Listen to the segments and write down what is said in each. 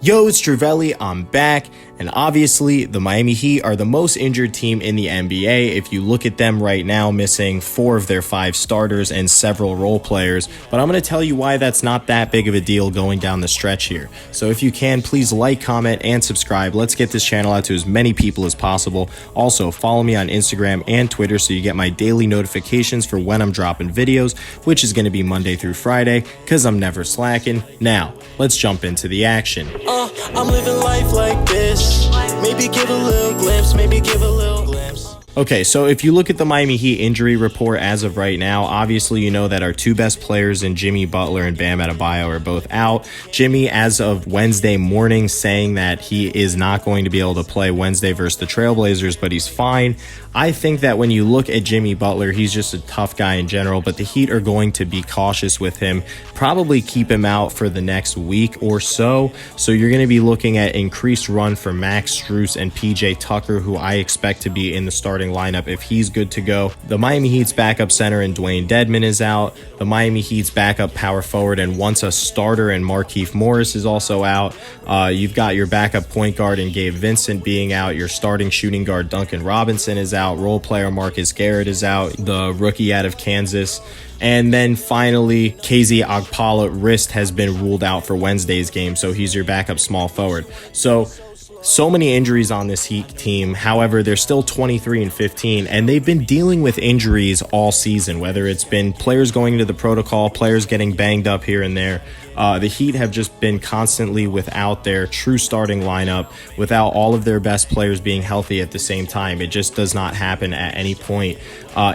Yo, it's Trivelli, I'm back, and obviously the Miami Heat are the most injured team in the NBA. If you look at them right now, missing 4 of their 5 starters and several role players, but I'm going to tell you why that's not that big of a deal going down the stretch here. So if you can, please like, comment, and subscribe. Let's get this channel out to as many people as possible. Also, follow me on Instagram and Twitter so you get my daily notifications for when I'm dropping videos, which is going to be Monday through Friday, because I'm never slacking. Now, let's jump into the action. I'm living life like this. Maybe give a little glimpse, maybe give a little glimpse. Okay, so if you look at the Miami Heat injury report as of right now, obviously you know that our 2 best players in Jimmy Butler and Bam Adebayo are both out. Jimmy, as of Wednesday morning, saying that he is not going to be able to play Wednesday versus the Trailblazers, but he's fine. I think that when you look at Jimmy Butler, he's just a tough guy in general, but the Heat are going to be cautious with him, probably keep him out for the next week or so. So you're going to be looking at increased run for Max Strus and PJ Tucker, who I expect to be in the starting lineup if he's good to go. The Miami Heat's backup center and Dwayne Dedmon is out. The Miami Heat's backup power forward and once a starter and Markieff Morris is also out. You've got your backup point guard and Gabe Vincent being out. Your starting shooting guard Duncan Robinson is out. Role player Marcus Garrett is out, the rookie out of Kansas. And then finally, KZ Okpala wrist has been ruled out for Wednesday's game, so he's your backup small forward. So many injuries on this Heat team. However, they're still 23-15, and they've been dealing with injuries all season, whether it's been players going into the protocol, players getting banged up here and there. The Heat have just been constantly without their true starting lineup, without all of their best players being healthy at the same time. It just does not happen at any point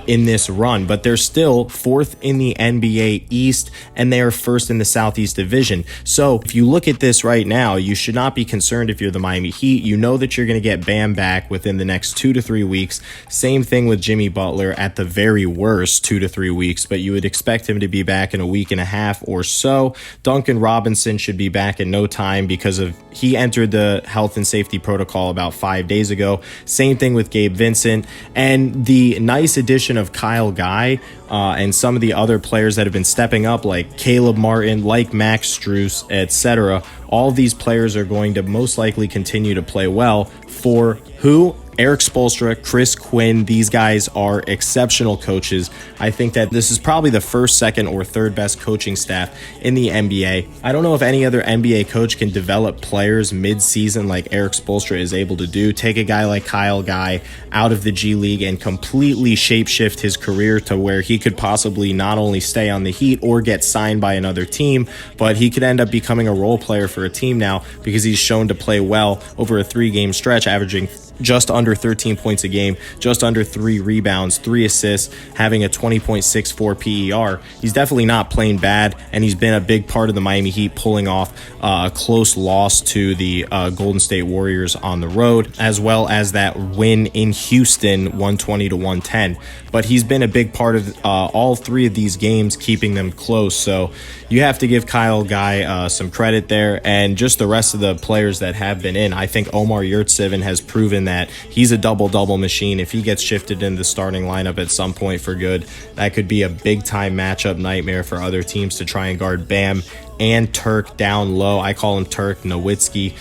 in this run, but they're still 4th in the NBA East, and they are 1st in the Southeast Division. So if you look at this right now, you should not be concerned if you're the Miami Heat. You know that you're going to get Bam back within the next 2 to 3 weeks. Same thing with Jimmy Butler at the very worst 2 to 3 weeks, but you would expect him to be back in a week and a half or so. Duncan Robinson should be back in no time because he entered the health and safety protocol about 5 days ago. Same thing with Gabe Vincent, and the nice addition of Kyle Guy and some of the other players that have been stepping up, like Caleb Martin, like Max Strus, etc. All of these players are going to most likely continue to play well for who? Eric Spoelstra, Chris Quinn. These guys are exceptional coaches. I think that this is probably the 1st, 2nd, or 3rd best coaching staff in the NBA. I don't know if any other NBA coach can develop players mid-season like Eric Spoelstra is able to do. Take a guy like Kyle Guy out of the G League and completely shapeshift his career to where he could possibly not only stay on the Heat or get signed by another team, but he could end up becoming a role player for a team now because he's shown to play well over a 3-game stretch, averaging just under 13 points a game, just under 3 rebounds, 3 assists, having a 20.64 PER. He's definitely not playing bad, and he's been a big part of the Miami Heat pulling off a close loss to the Golden State Warriors on the road, as well as that win in Houston, 120-110. But he's been a big part of all 3 of these games, keeping them close. So you have to give Kyle Guy some credit there, and just the rest of the players that have been in. I think Omar Yurtseven has proven that he's a double-double machine. If he gets shifted into the starting lineup at some point for good, that could be a big-time matchup nightmare for other teams to try and guard Bam and Turk down low. I call him Turk Nowitzki.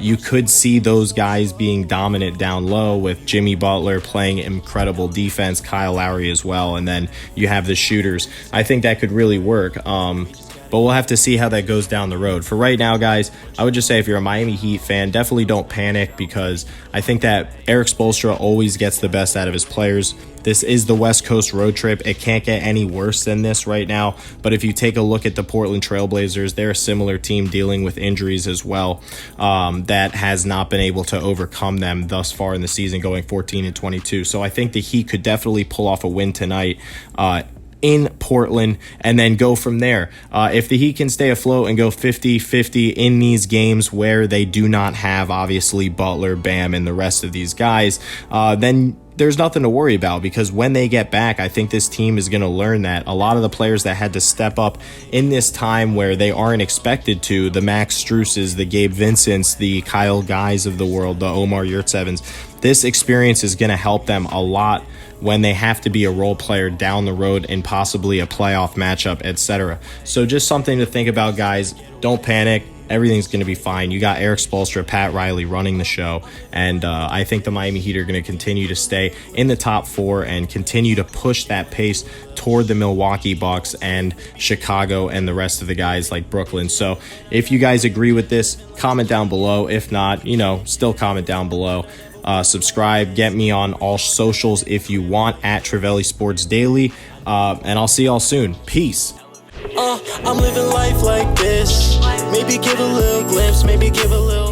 You could see those guys being dominant down low with Jimmy Butler playing incredible defense, Kyle Lowry as well, and then you have the shooters. I think that could really work. But we'll have to see how that goes down the road. For right now, guys, I would just say if you're a Miami Heat fan, definitely don't panic, because I think that Eric Spoelstra always gets the best out of his players. This is the West Coast road trip. It can't get any worse than this right now. But if you take a look at the Portland Trailblazers, they're a similar team dealing with injuries as well, that has not been able to overcome them thus far in the season, going 14-22. So I think the Heat could definitely pull off a win tonight in Portland and then go from there. If the Heat can stay afloat and go 50-50 in these games where they do not have, obviously, Butler, Bam, and the rest of these guys, then there's nothing to worry about, because when they get back, I think this team is going to learn that a lot of the players that had to step up in this time where they aren't expected to, the Max Struses, the Gabe Vincents, the Kyle Guys of the world, the Omar Yurtsevens, this experience is going to help them a lot when they have to be a role player down the road in possibly a playoff matchup, etc. So just something to think about, guys. Don't panic. everything's going to be fine. You got Eric Spoelstra, Pat Riley running the show, and I think the Miami Heat are going to continue to stay in the top 4 and continue to push that pace toward the Milwaukee Bucks and Chicago and the rest of the guys like Brooklyn. So if you guys agree with this, comment down below. If not, still comment down below. Subscribe, get me on all socials if you want, at Trivelli Sports Daily, and I'll see y'all soon. Peace. I'm living life like this. Maybe give a little glimpse, maybe give a little